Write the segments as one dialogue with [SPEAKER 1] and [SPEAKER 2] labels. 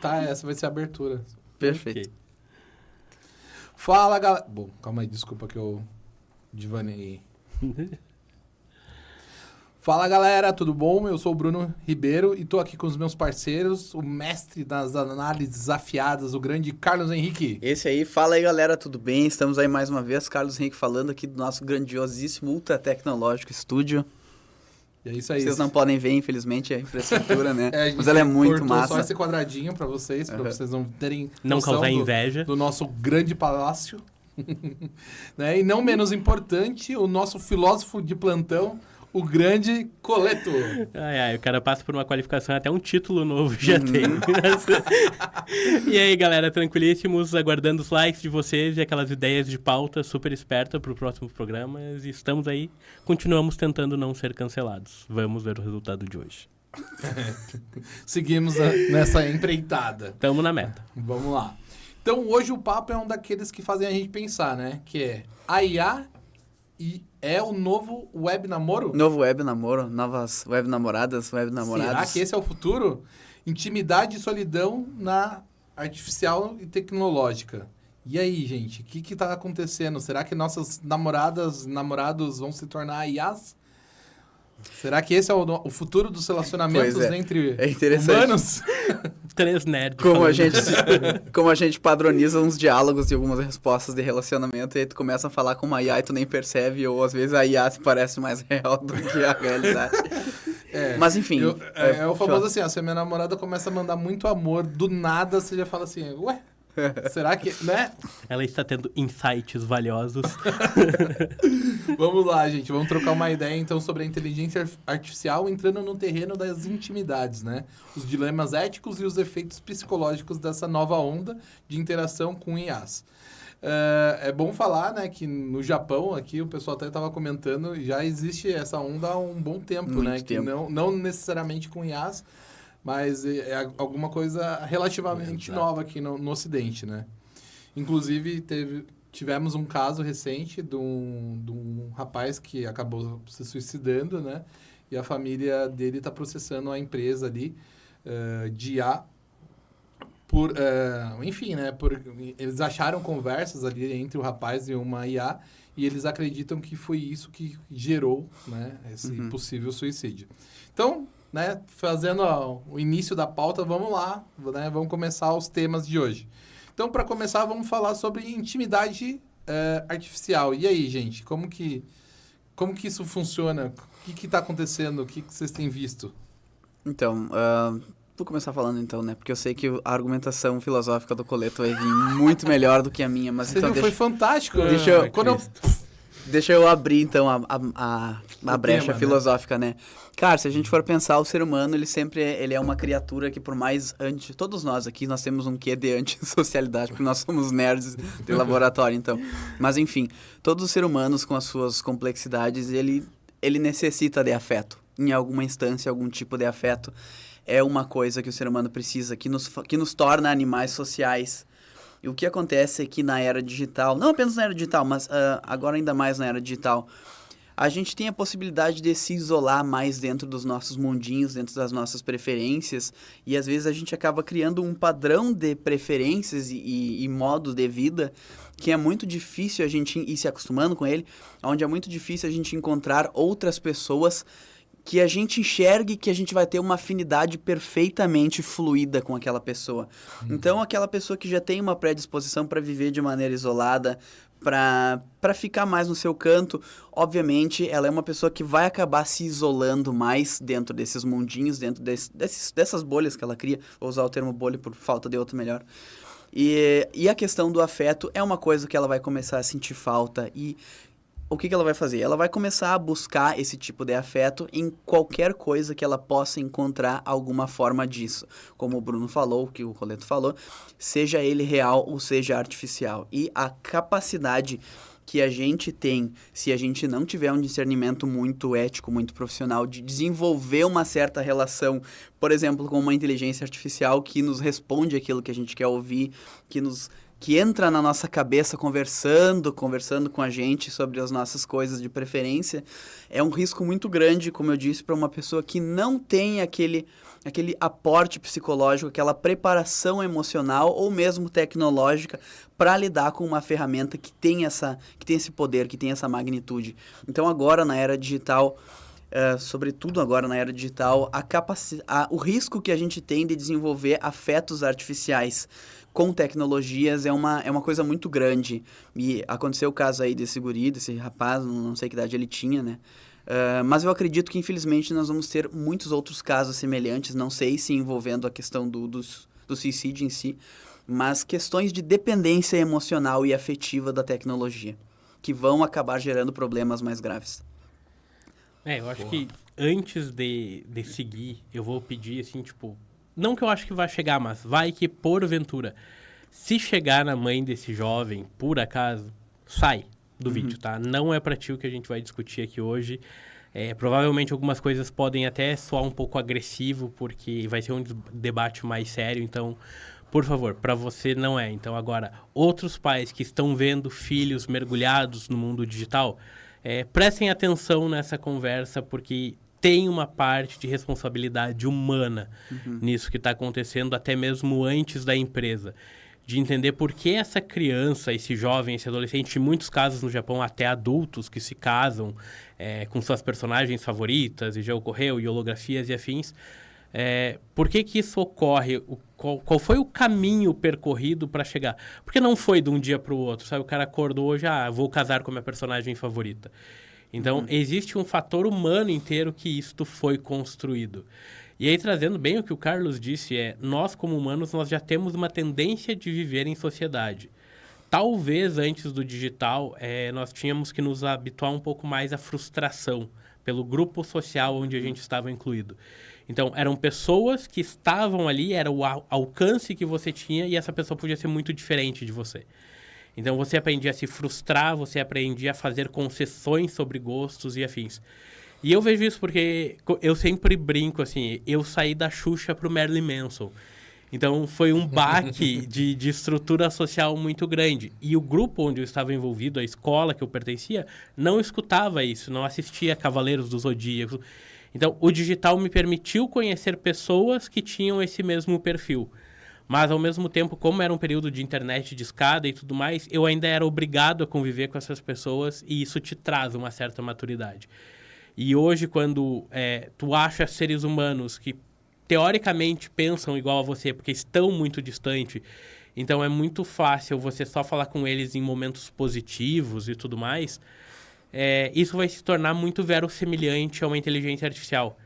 [SPEAKER 1] Tá, essa vai ser a abertura.
[SPEAKER 2] Perfeito.
[SPEAKER 3] Ok.
[SPEAKER 1] Fala, galera. Bom, calma aí, desculpa que eu divanei. Fala, galera, tudo bom? Eu sou o Bruno Ribeiro e tô aqui com os meus parceiros, o mestre das análises afiadas, o grande Carlos Henrique.
[SPEAKER 2] Esse aí, fala aí galera, tudo bem? Estamos aí mais uma vez, Carlos Henrique falando aqui do nosso grandiosíssimo ultra tecnológico estúdio.
[SPEAKER 1] E é isso aí.
[SPEAKER 2] Vocês não podem ver, infelizmente, a infraestrutura, né?
[SPEAKER 1] A gente
[SPEAKER 2] Mas ela é muito
[SPEAKER 1] cortou
[SPEAKER 2] massa.
[SPEAKER 1] só esse quadradinho pra vocês não terem
[SPEAKER 3] Não
[SPEAKER 1] noção
[SPEAKER 3] causar inveja.
[SPEAKER 1] do nosso grande palácio. Né? E não menos importante, o nosso filósofo de plantão, o grande Coleto.
[SPEAKER 3] O cara passa por uma qualificação, até um título novo já tem. E aí, galera, tranquilíssimos, aguardando os likes de vocês e aquelas ideias de pauta super esperta para o próximo programa. Estamos aí, continuamos tentando não ser cancelados. Vamos ver o resultado de hoje.
[SPEAKER 1] Seguimos nessa empreitada.
[SPEAKER 3] Tamo na meta.
[SPEAKER 1] Vamos lá. Então, hoje o papo é um daqueles que fazem a gente pensar, né? Que é a IA e é o novo web namoro?
[SPEAKER 2] Novo web namoro, novas web namoradas, web namorados.
[SPEAKER 1] Será que esse é o futuro? Intimidade e solidão na artificial e tecnológica. E aí, gente, o que tá acontecendo? Será que nossas namorados vão se tornar IAs? Será que esse é o futuro dos relacionamentos entre humanos?
[SPEAKER 3] 3 nerds.
[SPEAKER 2] Como a gente padroniza uns diálogos e algumas respostas de relacionamento, e aí tu começa a falar com uma IA e tu nem percebe, ou às vezes a IA se parece mais real do que a realidade. Mas enfim.
[SPEAKER 1] É o famoso assim, se a minha namorada começa a mandar muito amor, do nada você já fala assim, ué, será que, né?
[SPEAKER 3] Ela está tendo insights valiosos.
[SPEAKER 1] Vamos lá, gente. Vamos trocar uma ideia, então, sobre a inteligência artificial entrando no terreno das intimidades, né? Os dilemas éticos e os efeitos psicológicos dessa nova onda de interação com IAs. É bom falar, né, que no Japão, aqui, o pessoal até estava comentando, já existe essa onda há um bom tempo,
[SPEAKER 2] Muito
[SPEAKER 1] né?
[SPEAKER 2] tempo.
[SPEAKER 1] Que não necessariamente com IAs, mas é alguma coisa relativamente nova aqui no Ocidente, né? Inclusive, tivemos um caso recente de um rapaz que acabou se suicidando, né? E a família dele está processando a empresa ali de IA por... enfim, né? Eles acharam conversas ali entre o rapaz e uma IA e eles acreditam que foi isso que gerou, né, esse possível suicídio. Então, né, fazendo o início da pauta, vamos lá, né? Vamos começar os temas de hoje. Então, para começar, vamos falar sobre intimidade artificial. E aí, gente, como que isso funciona? O que está acontecendo? O que vocês têm visto?
[SPEAKER 2] Então, vou começar falando então, né? Porque eu sei que a argumentação filosófica do Coleto vai vir muito melhor do que a minha, mas
[SPEAKER 1] Você
[SPEAKER 2] então
[SPEAKER 1] viu, foi fantástico.
[SPEAKER 2] Deixa eu abrir, então, a brecha
[SPEAKER 1] tema,
[SPEAKER 2] filosófica, né? Cara, se a gente for pensar, o ser humano, ele é uma criatura que, por mais todos nós aqui, nós temos um quê de antissocialidade, porque nós somos nerds de laboratório, então. Mas, enfim, todos os seres humanos, com as suas complexidades, ele necessita de afeto. Em alguma instância, algum tipo de afeto. É uma coisa que o ser humano precisa, que nos torna animais sociais. E o que acontece é que na era digital, não apenas na era digital, mas agora ainda mais na era digital, a gente tem a possibilidade de se isolar mais dentro dos nossos mundinhos, dentro das nossas preferências, e às vezes a gente acaba criando um padrão de preferências e modos de vida que é muito difícil a gente ir se acostumando com ele, onde é muito difícil a gente encontrar outras pessoas que a gente enxergue que a gente vai ter uma afinidade perfeitamente fluida com aquela pessoa. Então, aquela pessoa que já tem uma predisposição para viver de maneira isolada, para ficar mais no seu canto, obviamente, ela é uma pessoa que vai acabar se isolando mais dentro desses mundinhos, dentro dessas bolhas que ela cria. Vou usar o termo bolha por falta de outro melhor. E a questão do afeto é uma coisa que ela vai começar a sentir falta e... O que ela vai fazer? Ela vai começar a buscar esse tipo de afeto em qualquer coisa que ela possa encontrar alguma forma disso. Como o Bruno falou, que o Coleto falou, seja ele real ou seja artificial. E a capacidade que a gente tem, se a gente não tiver um discernimento muito ético, muito profissional, de desenvolver uma certa relação, por exemplo, com uma inteligência artificial que nos responde aquilo que a gente quer ouvir, que entra na nossa cabeça conversando com a gente sobre as nossas coisas de preferência, é um risco muito grande, como eu disse, para uma pessoa que não tem aquele aporte psicológico, aquela preparação emocional ou mesmo tecnológica para lidar com uma ferramenta que tem esse poder, que tem essa magnitude. Então agora na era digital, sobretudo agora na era digital, o risco que a gente tem de desenvolver afetos artificiais com tecnologias é uma coisa muito grande. E aconteceu o caso aí desse guri, desse rapaz, não sei que idade ele tinha, né? Mas eu acredito que, infelizmente, nós vamos ter muitos outros casos semelhantes, não sei se envolvendo a questão do suicídio em si, mas questões de dependência emocional e afetiva da tecnologia, que vão acabar gerando problemas mais graves.
[SPEAKER 3] Eu acho que antes de seguir, eu vou pedir, assim, tipo... Não que eu acho que vai chegar, mas vai que, porventura, se chegar na mãe desse jovem, por acaso, sai do vídeo, tá? Não é pra ti o que a gente vai discutir aqui hoje. Provavelmente algumas coisas podem até soar um pouco agressivo, porque vai ser um debate mais sério, então, por favor, pra você não é. Então, agora, outros pais que estão vendo filhos mergulhados no mundo digital, prestem atenção nessa conversa, porque tem uma parte de responsabilidade humana nisso que está acontecendo, até mesmo antes da empresa. De entender por que essa criança, esse jovem, esse adolescente, em muitos casos no Japão, até adultos que se casam com suas personagens favoritas, e já ocorreu, e holografias e afins, por que isso ocorre? Qual foi o caminho percorrido para chegar? Porque não foi de um dia para o outro, sabe? O cara acordou hoje, vou casar com a minha personagem favorita. Então, existe um fator humano inteiro que isto foi construído. E aí, trazendo bem o que o Carlos disse, nós como humanos, nós já temos uma tendência de viver em sociedade. Talvez antes do digital, nós tínhamos que nos habituar um pouco mais à frustração pelo grupo social onde a gente estava incluído. Então, eram pessoas que estavam ali, era o alcance que você tinha e essa pessoa podia ser muito diferente de você. Então, você aprendia a se frustrar, você aprendia a fazer concessões sobre gostos e afins. E eu vejo isso porque eu sempre brinco, assim, eu saí da Xuxa pro Marilyn Manson. Então, foi um baque de estrutura social muito grande. E o grupo onde eu estava envolvido, a escola que eu pertencia, não escutava isso, não assistia Cavaleiros do Zodíaco. Então, o digital me permitiu conhecer pessoas que tinham esse mesmo perfil. Mas, ao mesmo tempo, como era um período de internet de escada e tudo mais, eu ainda era obrigado a conviver com essas pessoas e isso te traz uma certa maturidade. E hoje, quando tu acha seres humanos que, teoricamente, pensam igual a você, porque estão muito distantes, então é muito fácil você só falar com eles em momentos positivos e tudo mais, isso vai se tornar muito verossemelhante a uma inteligência artificial.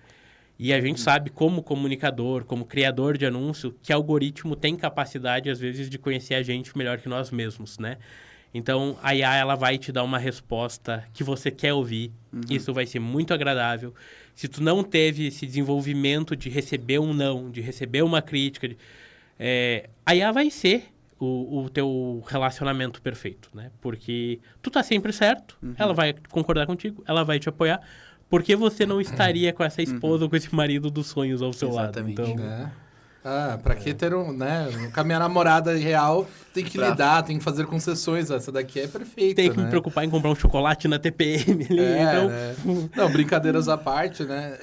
[SPEAKER 3] E a gente sabe, como comunicador, como criador de anúncio, que algoritmo tem capacidade, às vezes, de conhecer a gente melhor que nós mesmos, né? Então, a IA, ela vai te dar uma resposta que você quer ouvir. Isso vai ser muito agradável. Se tu não teve esse desenvolvimento de receber um não, de receber uma crítica, a IA vai ser o teu relacionamento perfeito, né? Porque tu tá sempre certo, ela vai concordar contigo, ela vai te apoiar. Por que você não estaria com essa esposa ou com esse marido dos sonhos ao seu
[SPEAKER 2] Exatamente.
[SPEAKER 3] lado? Então,
[SPEAKER 1] pra que ter com a minha namorada real, tem que lidar, tem que fazer concessões. Essa daqui é perfeita,
[SPEAKER 3] tem que me preocupar em comprar um chocolate na TPM ali. Então...
[SPEAKER 1] Não, brincadeiras à parte, né?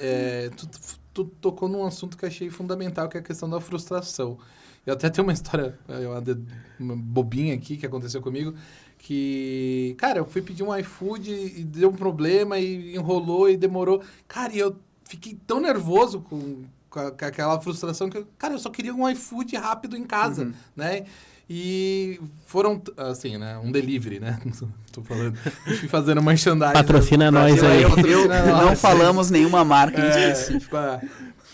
[SPEAKER 1] Tu tocou num assunto que eu achei fundamental, que é a questão da frustração. Eu até tenho uma história, uma bobinha aqui que aconteceu comigo, que, cara, eu fui pedir um iFood e deu um problema e enrolou e demorou. Cara, e eu fiquei tão nervoso com aquela frustração que, cara, eu só queria um iFood rápido em casa, né? E foram, assim, né? Um delivery, né? Tô falando, fui fazendo merchandising.
[SPEAKER 3] Patrocina nós aí.
[SPEAKER 2] Não falamos nenhuma marca em específico.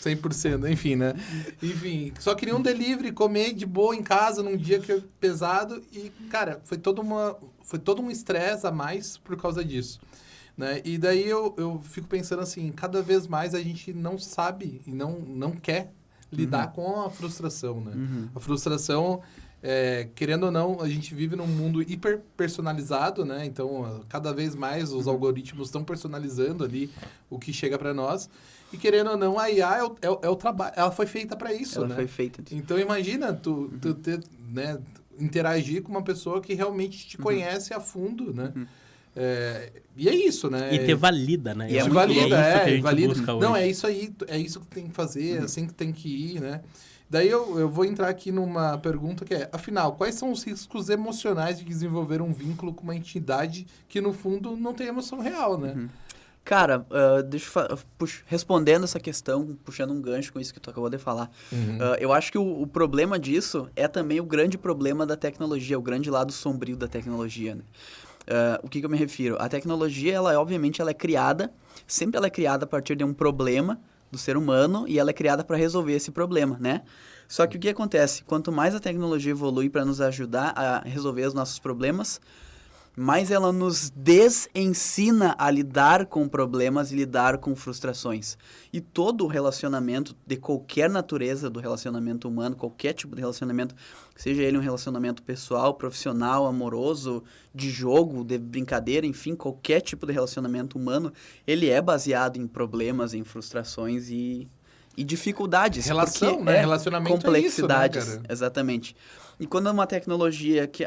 [SPEAKER 1] 100%, enfim, né? Enfim, só queria um delivery, comer de boa em casa num dia que pesado e, cara, foi todo um estresse a mais por causa disso, né? E daí eu fico pensando assim, cada vez mais a gente não sabe e não quer lidar com a frustração, né? A frustração, querendo ou não, a gente vive num mundo hiper personalizado, né? Então, cada vez mais os algoritmos estão personalizando ali o que chega para nós. E querendo ou não, a IA é o trabalho. Ela foi feita para isso,
[SPEAKER 2] ela
[SPEAKER 1] né?
[SPEAKER 2] Foi feita.
[SPEAKER 1] Então, imagina tu ter, né, interagir com uma pessoa que realmente te conhece a fundo, né? E é isso, né?
[SPEAKER 3] E te valida, né?
[SPEAKER 2] E é
[SPEAKER 1] te
[SPEAKER 2] muito
[SPEAKER 1] valida,
[SPEAKER 3] isso que a gente
[SPEAKER 1] valida.
[SPEAKER 3] busca hoje.
[SPEAKER 1] Não, é isso aí, é isso que tem que fazer, é assim que tem que ir, né? Daí eu vou entrar aqui numa pergunta que é, afinal, quais são os riscos emocionais de desenvolver um vínculo com uma entidade que, no fundo, não tem emoção real, né?
[SPEAKER 2] Cara, deixa eu respondendo essa questão, puxando um gancho com isso que tu acabou de falar. Eu acho que o problema disso é também o grande problema da tecnologia, o grande lado sombrio da tecnologia, né? O que eu me refiro? A tecnologia, obviamente, ela é criada, sempre ela é criada a partir de um problema do ser humano e ela é criada para resolver esse problema, né? Só que o que acontece? Quanto mais a tecnologia evolui para nos ajudar a resolver os nossos problemas, mais ela nos desensina a lidar com problemas e lidar com frustrações. E todo o relacionamento de qualquer natureza do relacionamento humano, qualquer tipo de relacionamento, seja ele um relacionamento pessoal, profissional, amoroso, de jogo, de brincadeira, enfim, qualquer tipo de relacionamento humano, ele é baseado em problemas, em frustrações e dificuldades.
[SPEAKER 1] Relação, né? Relacionamento
[SPEAKER 2] complexidades,
[SPEAKER 1] é isso, né, cara?
[SPEAKER 2] exatamente. E quando uma tecnologia que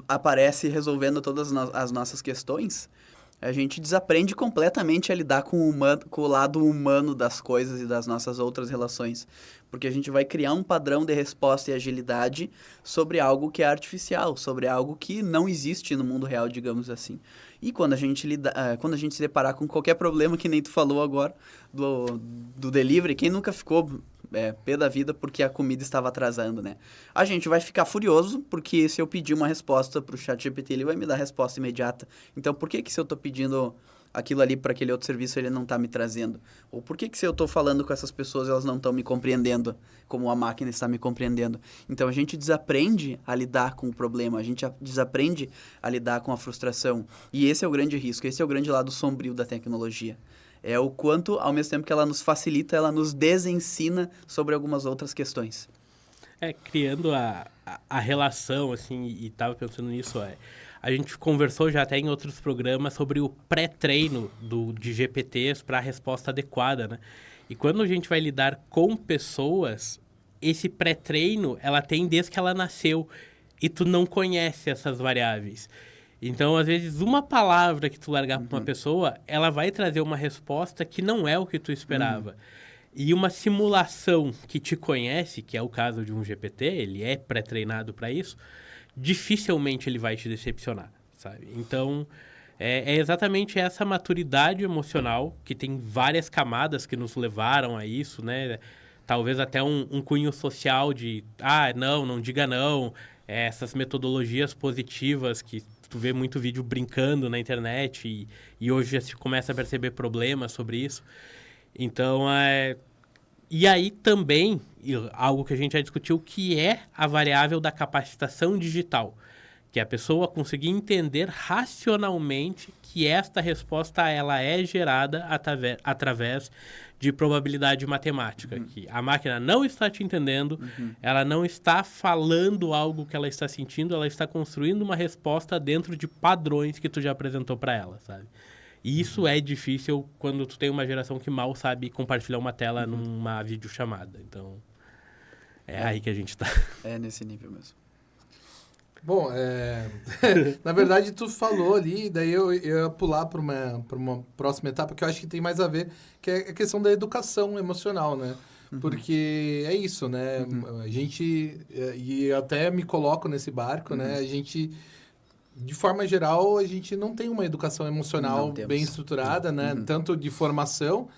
[SPEAKER 2] aparece resolvendo todas as nossas questões, a gente desaprende completamente a lidar com o lado humano das coisas e das nossas outras relações. Porque a gente vai criar um padrão de resposta e agilidade sobre algo que é artificial, sobre algo que não existe no mundo real, digamos assim. E quando a gente se deparar com qualquer problema, que nem tu falou agora, do delivery, quem nunca ficou pé da vida porque a comida estava atrasando, né? A gente vai ficar furioso, porque se eu pedir uma resposta pro ChatGPT, ele vai me dar a resposta imediata. Então, por que se eu tô pedindo aquilo ali para aquele outro serviço, ele não tá me trazendo? Ou por que se eu tô falando com essas pessoas, elas não estão me compreendendo como a máquina está me compreendendo? Então, a gente desaprende a lidar com o problema, a gente desaprende a lidar com a frustração. E esse é o grande risco, esse é o grande lado sombrio da tecnologia. É o quanto, ao mesmo tempo que ela nos facilita, ela nos desensina sobre algumas outras questões.
[SPEAKER 3] Criando a relação, assim, e tava pensando nisso, a gente conversou já até em outros programas sobre o pré-treino de GPTs para a resposta adequada, né? E quando a gente vai lidar com pessoas, esse pré-treino, ela tem desde que ela nasceu, e tu não conhece essas variáveis. Então, às vezes, uma palavra que tu largar para uma pessoa, ela vai trazer uma resposta que não é o que tu esperava. E uma simulação que te conhece, que é o caso de um GPT, ele é pré-treinado para isso, dificilmente ele vai te decepcionar, sabe? Então, é exatamente essa maturidade emocional, que tem várias camadas que nos levaram a isso, né? Talvez até um cunho social de, não diga não, essas metodologias positivas que tu vê muito vídeo brincando na internet e hoje já se começa a perceber problemas sobre isso. Então, e aí também, algo que a gente já discutiu, que é a variável da capacitação digital, que é a pessoa conseguir entender racionalmente que esta resposta ela é gerada através de probabilidade matemática, que a máquina não está te entendendo, ela não está falando algo que ela está sentindo, ela está construindo uma resposta dentro de padrões que tu já apresentou para ela, sabe? E isso é difícil quando tu tem uma geração que mal sabe compartilhar uma tela numa videochamada. Então, aí que a gente tá.
[SPEAKER 2] É nesse nível mesmo.
[SPEAKER 1] Bom, na verdade tu falou ali, daí eu ia pular para uma próxima etapa que eu acho que tem mais a ver, que é a questão da educação emocional, né? Porque é isso, né? A gente, e eu até me coloco nesse barco, né? A gente, de forma geral, a gente não tem uma educação emocional bem estruturada, né? Tanto de formação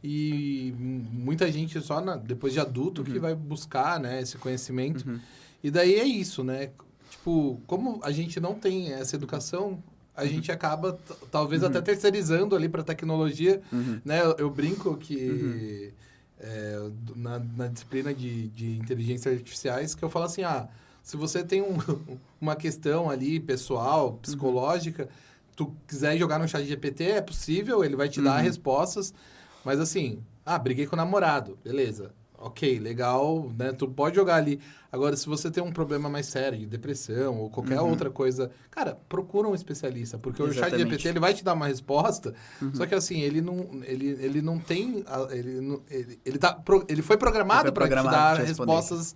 [SPEAKER 1] e muita gente só depois de adulto que vai buscar, né, esse conhecimento. E daí é isso, né? Tipo, como a gente não tem essa educação, a gente acaba, talvez, até terceirizando ali para a tecnologia, né? Eu brinco que na disciplina de inteligência artificiais, que eu falo assim, se você tem uma questão ali pessoal, psicológica, tu quiser jogar no ChatGPT, é possível, ele vai te dar respostas, mas assim, briguei com o namorado, beleza. ok, legal, né? Tu pode jogar ali. Agora, se você tem um problema mais sério, de depressão ou qualquer outra coisa, cara, procura um especialista, porque o ChatGPT ele vai te dar uma resposta, só que assim, ele não tem... Ele foi programado para te dar respostas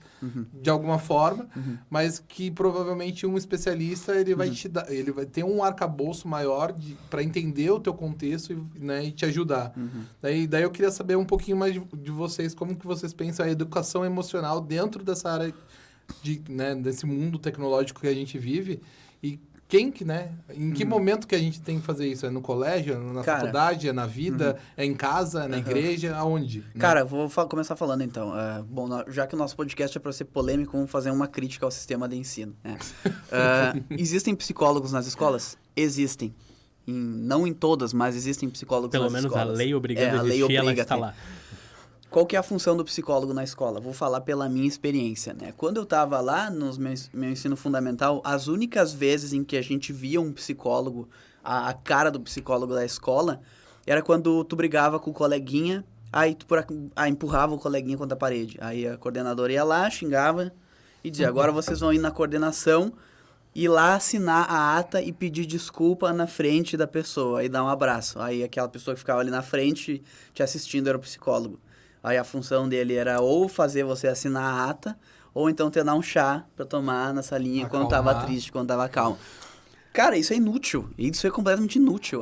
[SPEAKER 1] de alguma forma, mas que provavelmente um especialista ele vai te dar, ele vai ter um arcabouço maior para entender o teu contexto e te ajudar. Daí eu queria saber um pouquinho mais de vocês, como que vocês pensam a educação emocional dentro dessa área desse mundo tecnológico que a gente vive e em que momento que a gente tem que fazer isso? É no colégio, na faculdade, é na vida, é em casa, é na igreja, aonde?
[SPEAKER 2] Cara, vou começar falando então. Bom, já que o nosso podcast é para ser polêmico, vamos fazer uma crítica ao sistema de ensino. Né? Existem psicólogos nas escolas? Existem. Não em todas, mas existem psicólogos nas escolas.
[SPEAKER 3] Pelo menos a lei obrigando a existir, ela está lá.
[SPEAKER 2] Qual que é a função do psicólogo na escola? Vou falar pela minha experiência, né? Quando eu estava lá no meu ensino fundamental, as únicas vezes em que a gente via um psicólogo, a cara do psicólogo da escola, era quando tu brigava com o coleguinha, aí tu empurrava o coleguinha contra a parede. Aí a coordenadora ia lá, xingava e dizia, agora vocês vão ir na coordenação, ir lá assinar a ata e pedir desculpa na frente da pessoa, e dar um abraço. Aí aquela pessoa que ficava ali na frente te assistindo era o psicólogo. Aí a função dele era ou fazer você assinar a ata, ou então te dar um chá pra tomar na salinha quando tava triste, quando tava calmo. Cara, isso é inútil. Isso é completamente inútil.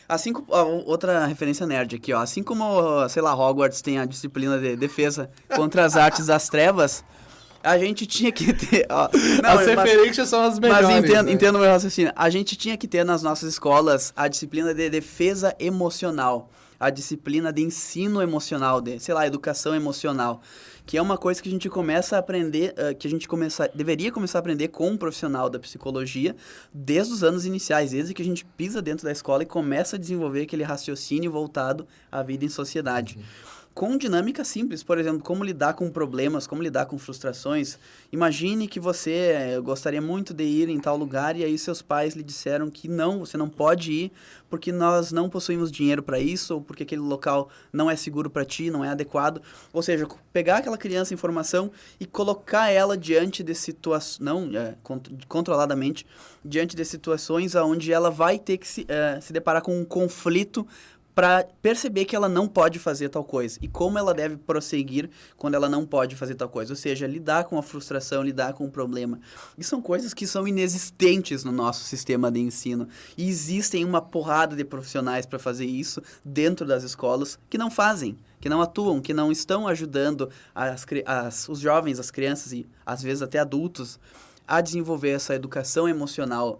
[SPEAKER 2] Assim como... outra referência nerd aqui, ó. Assim como, sei lá, Hogwarts tem a disciplina de defesa contra as artes das trevas, a gente tinha que ter... Ó,
[SPEAKER 1] as referências são as melhores.
[SPEAKER 2] Mas entendo o meu raciocínio. A gente tinha que ter nas nossas escolas a disciplina de defesa emocional. A disciplina de ensino emocional, sei lá, educação emocional, que é uma coisa que a gente começa a aprender, deveria começar a aprender com um profissional da psicologia desde os anos iniciais, desde que a gente pisa dentro da escola e começa a desenvolver aquele raciocínio voltado à vida em sociedade. Com dinâmica simples, por exemplo, como lidar com problemas, como lidar com frustrações. Imagine que você gostaria muito de ir em tal lugar e aí seus pais lhe disseram que não, você não pode ir porque nós não possuímos dinheiro para isso ou porque aquele local não é seguro para ti, não é adequado. Ou seja, pegar aquela criança em formação e colocar ela diante de situações, controladamente, diante de situações onde ela vai ter que se deparar com um conflito para perceber que ela não pode fazer tal coisa e como ela deve prosseguir quando ela não pode fazer tal coisa. Ou seja, lidar com a frustração, lidar com o problema. E são coisas que são inexistentes no nosso sistema de ensino. E existem uma porrada de profissionais para fazer isso dentro das escolas que não fazem, que não atuam, que não estão ajudando os jovens, as crianças e às vezes até adultos a desenvolver essa educação emocional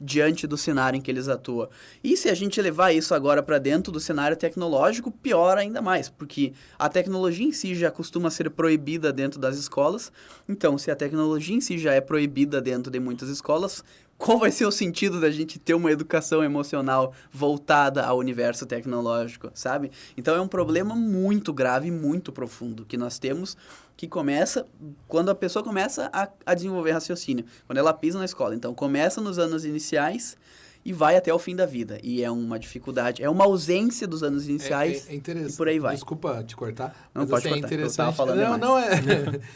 [SPEAKER 2] diante do cenário em que eles atuam. E se a gente levar isso agora para dentro do cenário tecnológico, pior ainda mais, porque a tecnologia em si já costuma ser proibida dentro das escolas. Então, se a tecnologia em si já é proibida dentro de muitas escolas, qual vai ser o sentido da gente ter uma educação emocional voltada ao universo tecnológico, sabe? Então, é um problema muito grave, muito profundo que nós temos, que começa quando a pessoa começa a desenvolver raciocínio, quando ela pisa na escola. Então, começa nos anos iniciais e vai até o fim da vida. E é uma dificuldade, é uma ausência dos anos iniciais
[SPEAKER 1] é interessante.
[SPEAKER 2] E por aí vai.
[SPEAKER 1] Desculpa te cortar,
[SPEAKER 2] não
[SPEAKER 1] mas
[SPEAKER 2] pode
[SPEAKER 1] assim,
[SPEAKER 2] cortar,
[SPEAKER 1] é interessante.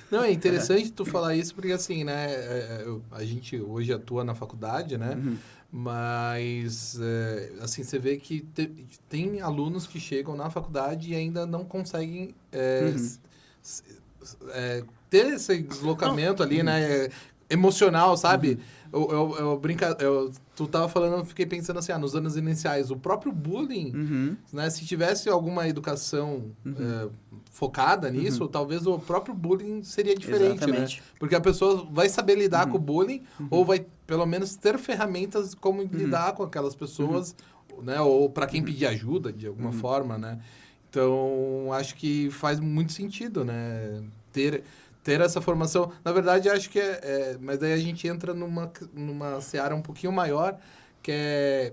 [SPEAKER 1] Não, é interessante tu falar isso, porque assim, né, a gente hoje atua na faculdade, né, mas, assim, você vê que tem alunos que chegam na faculdade e ainda não conseguem ter esse deslocamento ali, né, emocional, sabe? Tu tava falando, eu fiquei pensando assim, nos anos iniciais, o próprio bullying, né? Se tivesse alguma educação focada nisso, talvez o próprio bullying seria diferente, né? Porque a pessoa vai saber lidar com o bullying, ou vai, pelo menos, ter ferramentas como lidar com aquelas pessoas, né? Ou para quem pedir ajuda, de alguma forma, né? Então, acho que faz muito sentido, né? Ter essa formação. Na verdade, acho que mas daí a gente entra numa seara um pouquinho maior, que é...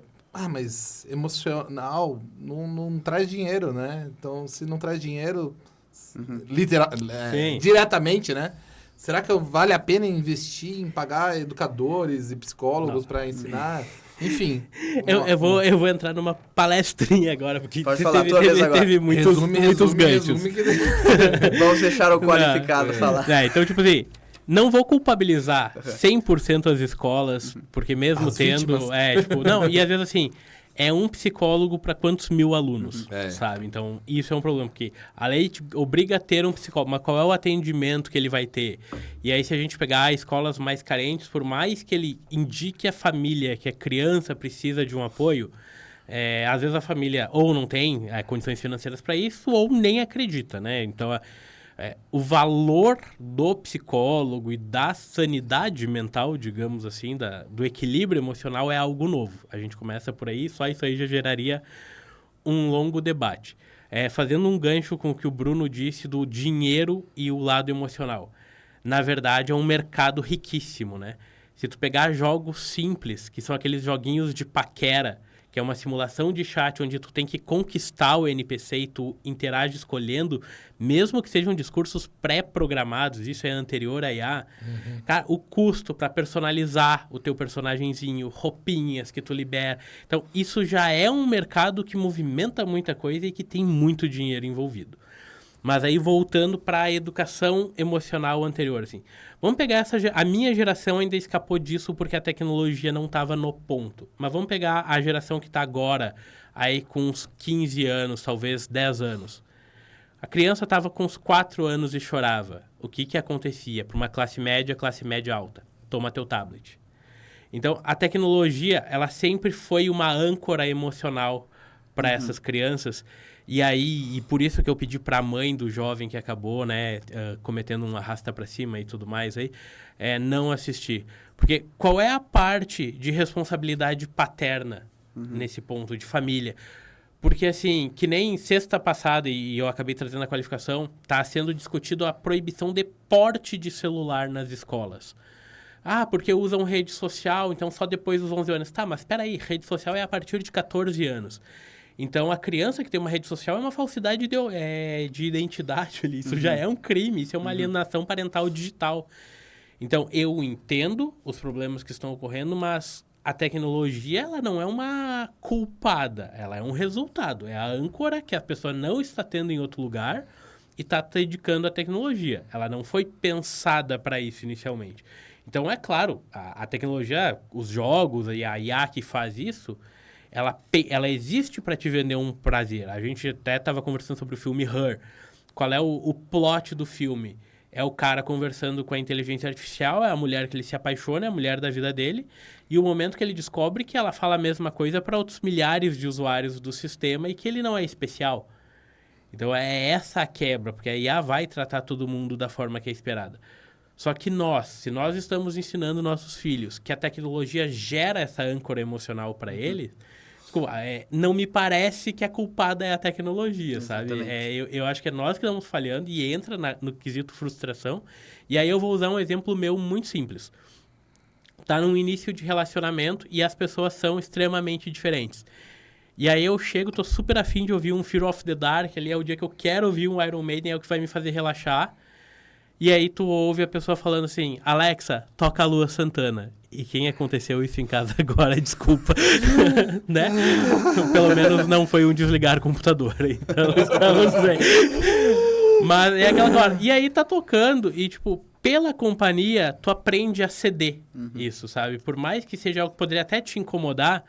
[SPEAKER 1] mas emocional não traz dinheiro, né? Então, se não traz dinheiro, diretamente, né? Será que vale a pena investir em pagar educadores e psicólogos para ensinar? Enfim.
[SPEAKER 3] Eu vou entrar numa palestrinha agora, porque
[SPEAKER 2] Pode falar a tua vez agora.
[SPEAKER 3] teve muitos ganchos.
[SPEAKER 2] Vamos deixar o qualificado falar.
[SPEAKER 3] Então, tipo assim, não vou culpabilizar 100% as escolas, porque mesmo
[SPEAKER 1] As
[SPEAKER 3] tendo...
[SPEAKER 1] vítimas.
[SPEAKER 3] Não, e às vezes assim, é um psicólogo para quantos mil alunos,
[SPEAKER 1] É.
[SPEAKER 3] sabe? Então, isso é um problema, porque a lei te obriga a ter um psicólogo, mas qual é o atendimento que ele vai ter? E aí, se a gente pegar escolas mais carentes, por mais que ele indique a família que a criança precisa de um apoio, às vezes a família ou não tem condições financeiras para isso, ou nem acredita, né? Então, o valor do psicólogo e da sanidade mental, digamos assim, do equilíbrio emocional é algo novo. A gente começa por aí, só isso aí já geraria um longo debate. Fazendo um gancho com o que o Bruno disse do dinheiro e o lado emocional. Na verdade, é um mercado riquíssimo, né? Se tu pegar jogos simples, que são aqueles joguinhos de paquera, que é uma simulação de chat onde tu tem que conquistar o NPC e tu interage escolhendo, mesmo que sejam discursos pré-programados, isso é anterior à IA, cara, o custo para personalizar o teu personagenzinho, roupinhas que tu libera. Então, isso já é um mercado que movimenta muita coisa e que tem muito dinheiro envolvido. Mas aí, voltando para a educação emocional anterior, assim. Vamos pegar a minha geração ainda escapou disso porque a tecnologia não estava no ponto. Mas vamos pegar a geração que está agora, aí com uns 15 anos, talvez 10 anos. A criança estava com uns 4 anos e chorava. O que acontecia? Para uma classe média alta. Toma teu tablet. Então, a tecnologia, ela sempre foi uma âncora emocional para essas crianças. E por isso que eu pedi para a mãe do jovem que acabou, né, cometendo um arrasta para cima e tudo mais aí, não assistir. Porque qual é a parte de responsabilidade paterna nesse ponto, de família? Porque, assim, que nem sexta passada, e eu acabei trazendo a qualificação, está sendo discutido a proibição de porte de celular nas escolas. Porque usam rede social, então só depois dos 11 anos. Tá, mas espera aí, rede social é a partir de 14 anos. Então, a criança que tem uma rede social é uma falsidade de identidade ali. Isso já é um crime, isso é uma alienação parental digital. Então, eu entendo os problemas que estão ocorrendo, mas a tecnologia, ela não é uma culpada. Ela é um resultado. É a âncora que a pessoa não está tendo em outro lugar e está dedicando à tecnologia. Ela não foi pensada para isso inicialmente. Então, é claro, a tecnologia, os jogos e a IA que faz isso... Ela existe para te vender um prazer. A gente até estava conversando sobre o filme Her. Qual é o plot do filme? É o cara conversando com a inteligência artificial, é a mulher que ele se apaixona, é a mulher da vida dele, e o momento que ele descobre que ela fala a mesma coisa para outros milhares de usuários do sistema e que ele não é especial. Então é essa a quebra, porque a IA vai tratar todo mundo da forma que é esperada. Só que se nós estamos ensinando nossos filhos que a tecnologia gera essa âncora emocional para eles... não me parece que a culpada é a tecnologia, sabe? Eu acho que é nós que estamos falhando e entra no quesito frustração. E aí eu vou usar um exemplo meu muito simples. Tá num início de relacionamento e as pessoas são extremamente diferentes. E aí eu tô super afim de ouvir um Fear of the Dark, ali é o dia que eu quero ouvir um Iron Maiden, é o que vai me fazer relaxar. E aí tu ouve a pessoa falando assim, Alexa, toca a Lua Santana. E quem aconteceu isso em casa agora, desculpa, né? Pelo menos não foi um desligar o computador, então estamos bem. Mas é aquela hora. E aí tá tocando e, tipo, pela companhia, tu aprende a ceder isso, sabe? Por mais que seja algo que poderia até te incomodar,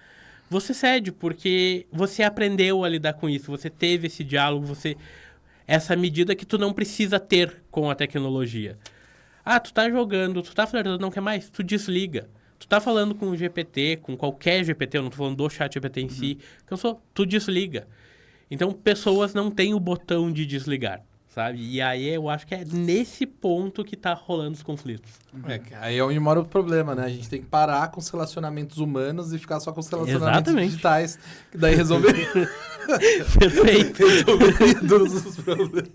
[SPEAKER 3] você cede, porque você aprendeu a lidar com isso, você teve esse diálogo, essa medida que tu não precisa ter com a tecnologia. Tu tá jogando, tu tá flertando, não quer mais? Tu desliga. Tu tá falando com o GPT, com qualquer GPT, eu não tô falando do chat GPT em si, tu desliga. Então, pessoas não têm o botão de desligar, sabe? E aí eu acho que é nesse ponto que tá rolando os conflitos.
[SPEAKER 1] Aí é onde mora o problema, né? A gente tem que parar com os relacionamentos humanos e ficar só com os relacionamentos digitais, que daí resolveria...
[SPEAKER 3] Perfeito.
[SPEAKER 1] Todos os problemas.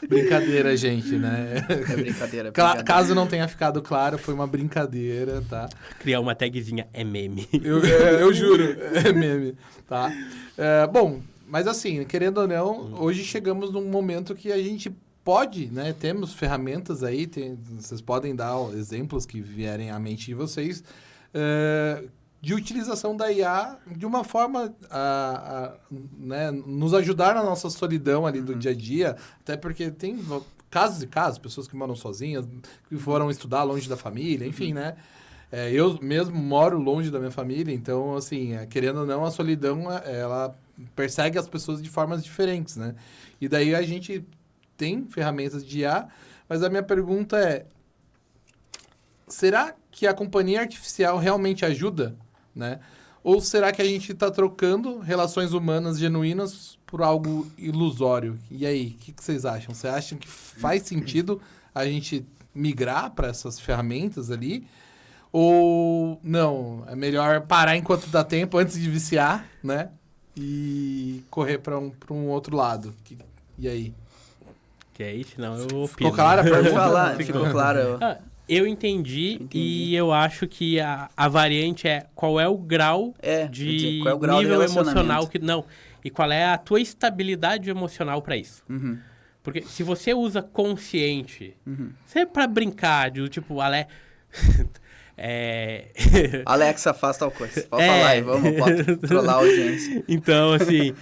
[SPEAKER 1] Brincadeira, gente, né?
[SPEAKER 2] É brincadeira.
[SPEAKER 1] Caso não tenha ficado claro, foi uma brincadeira, tá?
[SPEAKER 3] Criar uma tagzinha é meme.
[SPEAKER 1] Eu juro, é meme, tá? Bom, mas assim, querendo ou não, hoje chegamos num momento que a gente pode, né? Temos ferramentas aí, vocês podem dar exemplos que vierem à mente de vocês, de utilização da IA de uma forma né, nos ajudar na nossa solidão ali do dia a dia, até porque tem casos e casos, pessoas que moram sozinhas, que foram estudar longe da família, enfim, né? Eu mesmo moro longe da minha família, então, assim, querendo ou não, a solidão, ela persegue as pessoas de formas diferentes, né? E daí a gente tem ferramentas de IA, mas a minha pergunta é, será que a companhia artificial realmente ajuda, né? Ou será que a gente está trocando relações humanas genuínas por algo ilusório? E aí, o que vocês acham? Vocês acham que faz sentido a gente migrar para essas ferramentas ali? Ou não, é melhor parar enquanto dá tempo antes de viciar, né? E correr para um outro lado. E aí?
[SPEAKER 3] Que é isso? Não, eu opino.
[SPEAKER 1] Ficou clara a
[SPEAKER 2] Pode
[SPEAKER 1] pergunta?
[SPEAKER 2] falar, ficou claro.
[SPEAKER 3] Eu entendi e eu acho que a variante é qual é o grau de
[SPEAKER 2] qual é o grau
[SPEAKER 3] nível
[SPEAKER 2] de
[SPEAKER 3] emocional que não, e qual é a tua estabilidade emocional para isso.
[SPEAKER 2] Uhum.
[SPEAKER 3] Porque se você usa consciente, se é para brincar, de tipo,
[SPEAKER 2] Alexa, faz tal coisa. Pode falar aí, pode trollar a audiência.
[SPEAKER 3] Então, assim,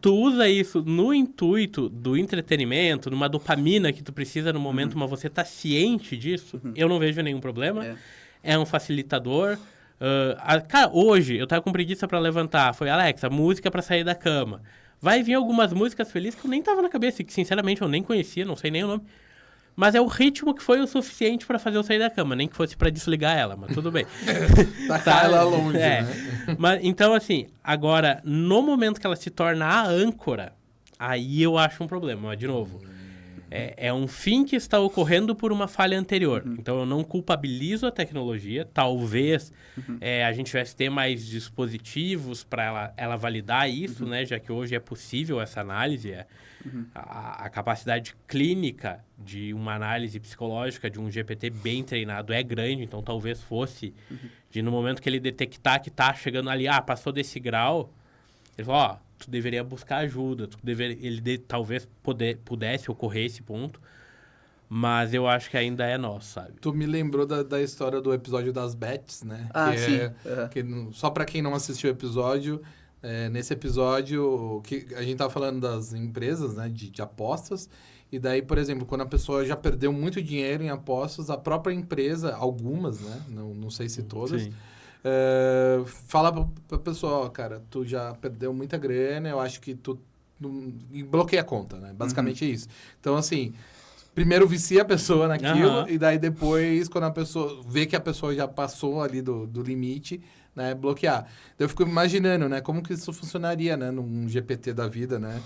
[SPEAKER 3] tu usa isso no intuito do entretenimento, numa dopamina que tu precisa no momento, mas você tá ciente disso, eu não vejo nenhum problema. É um facilitador. Cara, hoje eu tava com preguiça pra levantar. Foi, Alexa, música pra sair da cama. Vai vir algumas músicas felizes que eu nem tava na cabeça, que sinceramente eu nem conhecia, não sei nem o nome. Mas é o ritmo que foi o suficiente pra fazer eu sair da cama, nem que fosse pra desligar ela, mas tudo bem.
[SPEAKER 1] Tacar ela longe, né?
[SPEAKER 3] Mas, então, assim, agora, no momento que ela se torna a âncora, aí eu acho um problema, mas, de novo, é um fim que está ocorrendo por uma falha anterior. Então, eu não culpabilizo a tecnologia, talvez a gente tivesse ter mais dispositivos para ela validar isso, né? Já que hoje é possível essa análise, a capacidade clínica de uma análise psicológica de um GPT bem treinado é grande, então talvez fosse de no momento que ele detectar que está chegando ali, passou desse grau, ele falou, tu deveria buscar ajuda, talvez pudesse ocorrer esse ponto, mas eu acho que ainda é nosso, sabe?
[SPEAKER 1] Tu me lembrou da história do episódio das bets, né?
[SPEAKER 2] Sim.
[SPEAKER 1] Só para quem não assistiu o episódio, nesse episódio que a gente tava falando das empresas, né, de apostas, e daí, por exemplo, quando a pessoa já perdeu muito dinheiro em apostas, a própria empresa, algumas, né, não sei se todas, fala pra pessoa, cara, tu já perdeu muita grana, eu acho que tu e bloqueia a conta, né? Basicamente é isso. Então, assim, primeiro vicia a pessoa naquilo, e daí depois, quando a pessoa vê que a pessoa já passou ali do limite, né, bloquear. Então, eu fico imaginando, né, como que isso funcionaria, né, num GPT da vida, né?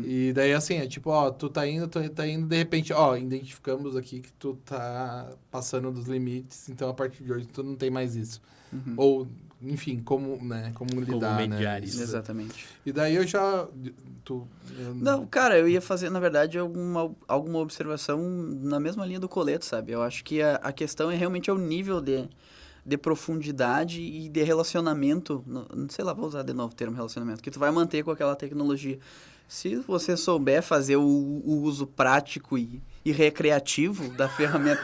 [SPEAKER 1] E daí, assim, tipo, tu tá indo, de repente, identificamos aqui que tu tá passando dos limites, então, a partir de hoje, tu não tem mais isso. Ou, enfim, como lidar,
[SPEAKER 3] mediar
[SPEAKER 1] né?
[SPEAKER 3] isso.
[SPEAKER 2] Exatamente.
[SPEAKER 1] E daí eu já...
[SPEAKER 2] Não, cara, eu ia fazer, na verdade, alguma observação na mesma linha do Coleto, sabe? Eu acho que a questão é realmente o nível de profundidade e de relacionamento, não sei lá, vou usar de novo o termo relacionamento, que tu vai manter com aquela tecnologia. Se você souber fazer o uso prático e recreativo da ferramenta,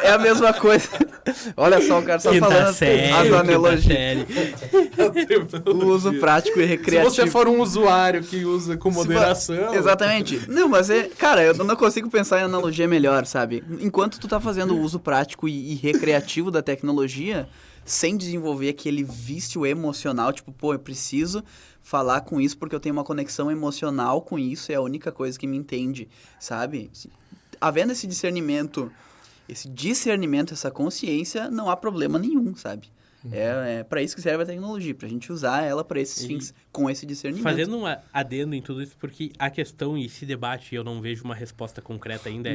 [SPEAKER 2] é a mesma coisa. Olha só, o cara só falando as analogias. O uso prático e recreativo.
[SPEAKER 1] Se você for um usuário que usa com moderação...
[SPEAKER 2] Exatamente. Não, mas cara, eu não consigo pensar em analogia melhor, sabe? Enquanto tu tá fazendo o uso prático e recreativo da tecnologia, sem desenvolver aquele vício emocional, tipo, eu preciso falar com isso porque eu tenho uma conexão emocional com isso, é a única coisa que me entende, sabe? Havendo esse discernimento, essa consciência, não há problema nenhum, sabe? É para isso que serve a tecnologia, pra gente usar ela para esses fins, com esse discernimento.
[SPEAKER 3] Fazendo um adendo em tudo isso, porque a questão e esse debate, eu não vejo uma resposta concreta ainda,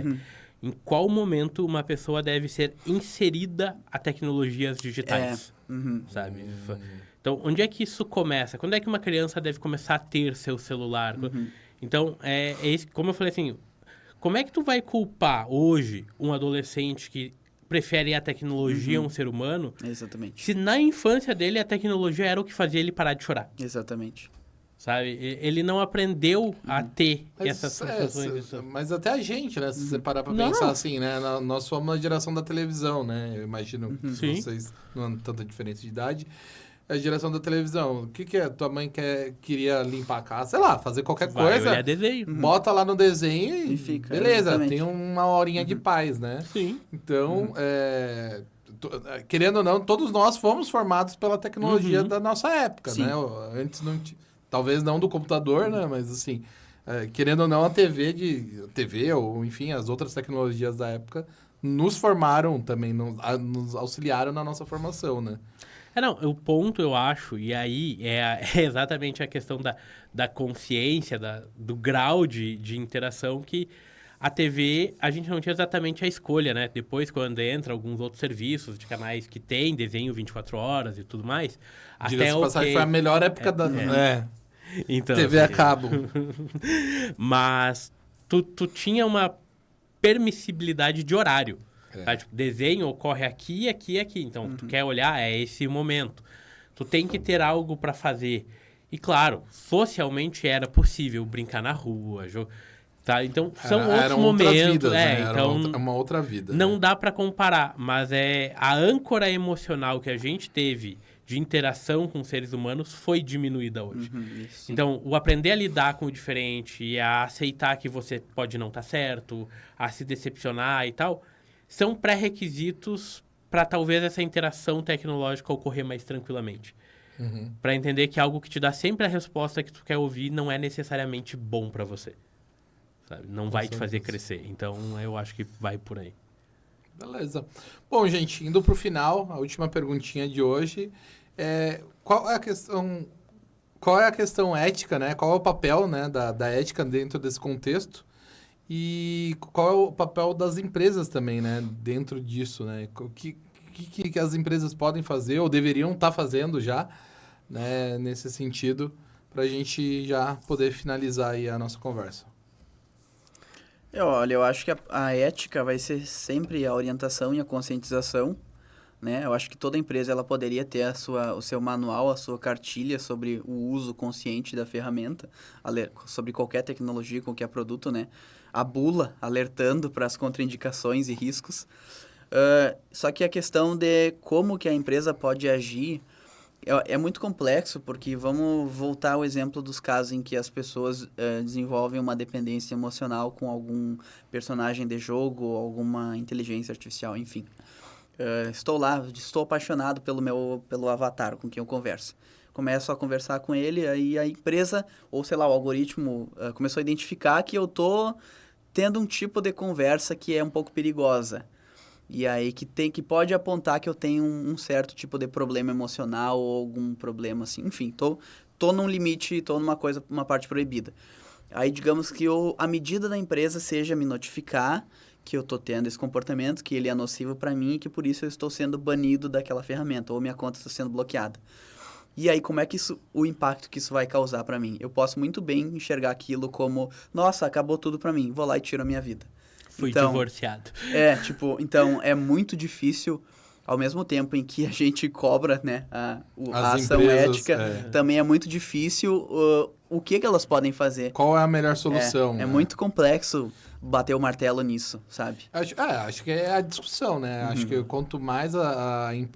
[SPEAKER 3] em qual momento uma pessoa deve ser inserida a tecnologias digitais, sabe? Então, onde é que isso começa? Quando é que uma criança deve começar a ter seu celular? Então, como eu falei assim, como é que tu vai culpar hoje um adolescente que prefere a tecnologia a um ser humano?
[SPEAKER 2] Exatamente.
[SPEAKER 3] Se na infância dele a tecnologia era o que fazia ele parar de chorar.
[SPEAKER 2] Exatamente.
[SPEAKER 3] Sabe? Ele não aprendeu a ter essas sensações.
[SPEAKER 1] Mas até a gente, né? Se você parar pra pensar assim, né? Nós somos a geração da televisão, né? Eu imagino que vocês não há tanta diferença de idade. a geração da televisão. O que é? Tua mãe queria limpar a casa? Sei lá, fazer qualquer coisa.
[SPEAKER 3] Olhar desenho.
[SPEAKER 1] Bota lá no desenho e
[SPEAKER 2] fica,
[SPEAKER 1] beleza,
[SPEAKER 2] exatamente.
[SPEAKER 1] tem uma horinha de paz, né?
[SPEAKER 3] Sim.
[SPEAKER 1] Então, querendo ou não, todos nós fomos formados pela tecnologia da nossa época,
[SPEAKER 2] Sim.
[SPEAKER 1] né? Antes não talvez não do computador, né? Mas assim, querendo ou não, a TV ou enfim, as outras tecnologias da época nos formaram também, nos auxiliaram na nossa formação, né?
[SPEAKER 3] Não, o ponto, eu acho, e aí é exatamente a questão da consciência, do grau de interação que a TV, a gente não tinha exatamente a escolha, né? Depois, quando entra alguns outros serviços de canais que tem desenho 24 horas e tudo mais,
[SPEAKER 1] Diga-se de passagem, foi a melhor época da
[SPEAKER 3] Então,
[SPEAKER 1] TV a
[SPEAKER 3] assim,
[SPEAKER 1] cabo.
[SPEAKER 3] Mas tu tinha uma permissibilidade de horário. Tá? Tipo, desenho ocorre aqui, aqui e aqui. Então, tu quer olhar, é esse momento. Tu tem que ter algo para fazer. E, claro, socialmente era possível brincar na rua, tá? Então, são outros momentos.
[SPEAKER 1] Vidas, né?
[SPEAKER 3] Então,
[SPEAKER 1] era uma outra vida.
[SPEAKER 3] não
[SPEAKER 1] né?
[SPEAKER 3] dá para comparar, mas a âncora emocional que a gente teve de interação com seres humanos foi diminuída hoje.
[SPEAKER 2] Isso.
[SPEAKER 3] Então, o aprender a lidar com o diferente e a aceitar que você pode não estar certo, a se decepcionar e tal, são pré-requisitos para talvez essa interação tecnológica ocorrer mais tranquilamente. Para entender que algo que te dá sempre a resposta que tu quer ouvir não é necessariamente bom para você. Sabe? Não vai te fazer crescer. Então, eu acho que vai por aí.
[SPEAKER 1] Beleza. Bom, gente, indo para o final, a última perguntinha de hoje qual é a questão ética, né? Qual é o papel, né, da ética dentro desse contexto? E qual é o papel das empresas também, né, dentro disso, né? O que as empresas podem fazer ou deveriam estar fazendo já, né, nesse sentido, para a gente já poder finalizar aí a nossa conversa.
[SPEAKER 2] Olha, eu acho que a ética vai ser sempre a orientação e a conscientização, né? Eu acho que toda empresa ela poderia ter o seu manual, a sua cartilha sobre o uso consciente da ferramenta, sobre qualquer tecnologia, qualquer produto, né? A bula alertando para as contraindicações e riscos. Só que a questão de como que a empresa pode agir é muito complexo, porque vamos voltar ao exemplo dos casos em que as pessoas desenvolvem uma dependência emocional com algum personagem de jogo, ou alguma inteligência artificial, enfim. Estou apaixonado pelo avatar com quem eu converso. Começo a conversar com ele, aí a empresa, ou sei lá, o algoritmo começou a identificar que eu tô tendo um tipo de conversa que é um pouco perigosa. E aí que pode apontar que eu tenho um certo tipo de problema emocional ou algum problema assim. Enfim, tô num limite, tô uma parte proibida. Aí digamos que a medida da empresa seja me notificar que eu tô tendo esse comportamento, que ele é nocivo para mim e que por isso eu estou sendo banido daquela ferramenta ou minha conta está sendo bloqueada. E aí, como é que o impacto que isso vai causar para mim? Eu posso muito bem enxergar aquilo como, nossa, acabou tudo para mim, vou lá e tiro a minha vida.
[SPEAKER 3] Fui divorciado.
[SPEAKER 2] Então é muito difícil, ao mesmo tempo em que a gente cobra, né, a ação
[SPEAKER 1] empresas,
[SPEAKER 2] ética, também é muito difícil o que elas podem fazer.
[SPEAKER 1] Qual é a melhor solução?
[SPEAKER 2] É muito complexo bater o martelo nisso, sabe?
[SPEAKER 1] Acho que é a discussão, né? Acho que quanto mais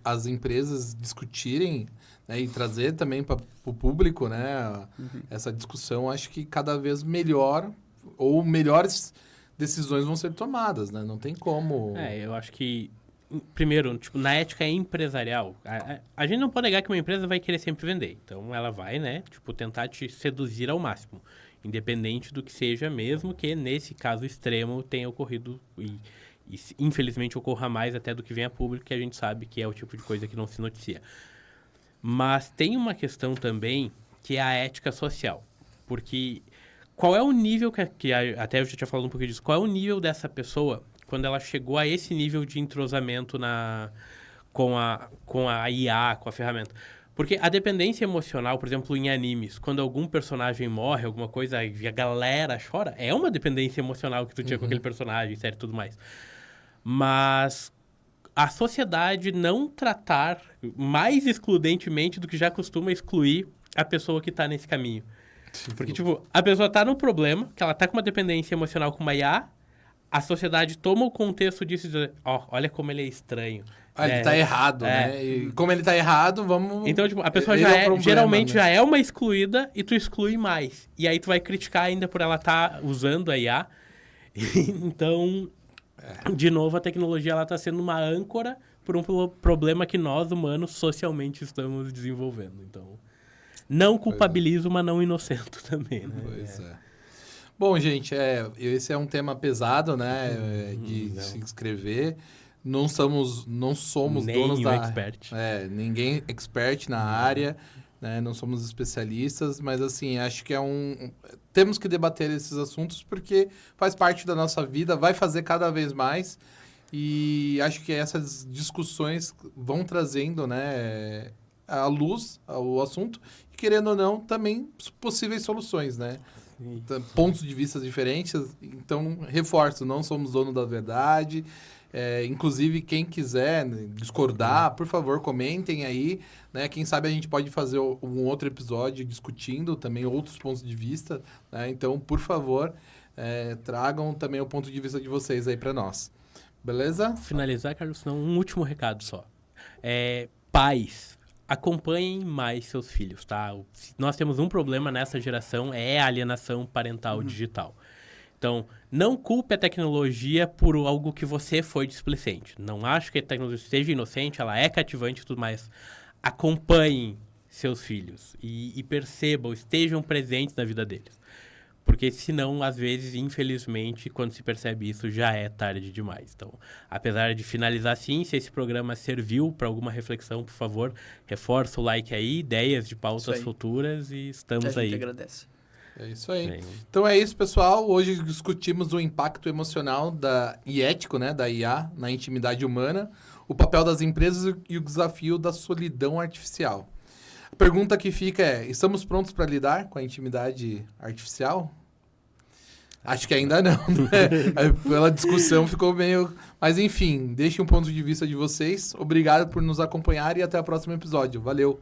[SPEAKER 1] as empresas discutirem, né, e trazer também para o público, né, essa discussão, acho que cada vez melhor ou melhores decisões vão ser tomadas, né? Não tem como...
[SPEAKER 3] Eu acho que, primeiro, tipo, na ética empresarial, a gente não pode negar que uma empresa vai querer sempre vender. Então, ela vai, né, tipo, tentar te seduzir ao máximo, independente do que seja, mesmo que, nesse caso extremo, tenha ocorrido e infelizmente, ocorra mais até do que vem a público, que a gente sabe que é o tipo de coisa que não se noticia. Mas tem uma questão também que é a ética social, porque... Qual é o nível até eu já tinha falado um pouquinho disso, qual é o nível dessa pessoa quando ela chegou a esse nível de entrosamento com a IA, com a ferramenta? Porque a dependência emocional, por exemplo, em animes, quando algum personagem morre, alguma coisa, e a galera chora, é uma dependência emocional que tu tinha com aquele personagem, sério, e tudo mais. Mas a sociedade não tratar mais excludentemente do que já costuma excluir a pessoa que está nesse caminho. Porque, tipo, a pessoa tá no problema, que ela tá com uma dependência emocional com uma IA, a sociedade toma o contexto disso e diz, olha como ele é estranho.
[SPEAKER 1] Ele tá errado, né? E como ele tá errado, vamos...
[SPEAKER 3] Então, tipo, a pessoa geralmente já é uma excluída e tu exclui mais. E aí tu vai criticar ainda por ela estar usando a IA. Então, de novo, a tecnologia ela tá sendo uma âncora por um problema que nós, humanos, socialmente estamos desenvolvendo. Então, não culpabilizo, mas não inocento também, né?
[SPEAKER 1] Pois é. Bom, gente, esse é um tema pesado, né? De se inscrever. Não somos donos da...
[SPEAKER 3] expert.
[SPEAKER 1] Ninguém expert na área, né? Não somos especialistas, mas assim, acho que temos que debater esses assuntos porque faz parte da nossa vida, vai fazer cada vez mais e acho que essas discussões vão trazendo, né, à luz o assunto e, querendo ou não, também possíveis soluções, né? Pontos de vista diferentes, então, reforço, não somos dono da verdade. Inclusive, quem quiser discordar, por favor, comentem aí, né? Quem sabe a gente pode fazer um outro episódio discutindo também outros pontos de vista, né? Então, por favor, tragam também o ponto de vista de vocês aí para nós. Beleza?
[SPEAKER 3] Finalizar, Carlos, não, um último recado só. Pais, acompanhem mais seus filhos, tá? Nós temos um problema nessa geração, é a alienação parental digital. Então, não culpe a tecnologia por algo que você foi displicente. Não acho que a tecnologia seja inocente, ela é cativante e tudo mais. Acompanhem seus filhos e percebam, estejam presentes na vida deles. Porque senão, às vezes, infelizmente, quando se percebe isso, já é tarde demais. Então, apesar de finalizar assim, se esse programa serviu para alguma reflexão, por favor, reforça o like aí, ideias de pautas futuras e estamos aí.
[SPEAKER 2] A gente agradece.
[SPEAKER 1] É isso aí. Então é isso, pessoal. Hoje discutimos o impacto emocional e ético, né, da IA na intimidade humana, o papel das empresas e o desafio da solidão artificial. A pergunta que fica estamos prontos para lidar com a intimidade artificial? Acho que ainda não, né? Pela discussão ficou meio... Mas enfim, deixem um ponto de vista de vocês. Obrigado por nos acompanhar e até o próximo episódio. Valeu!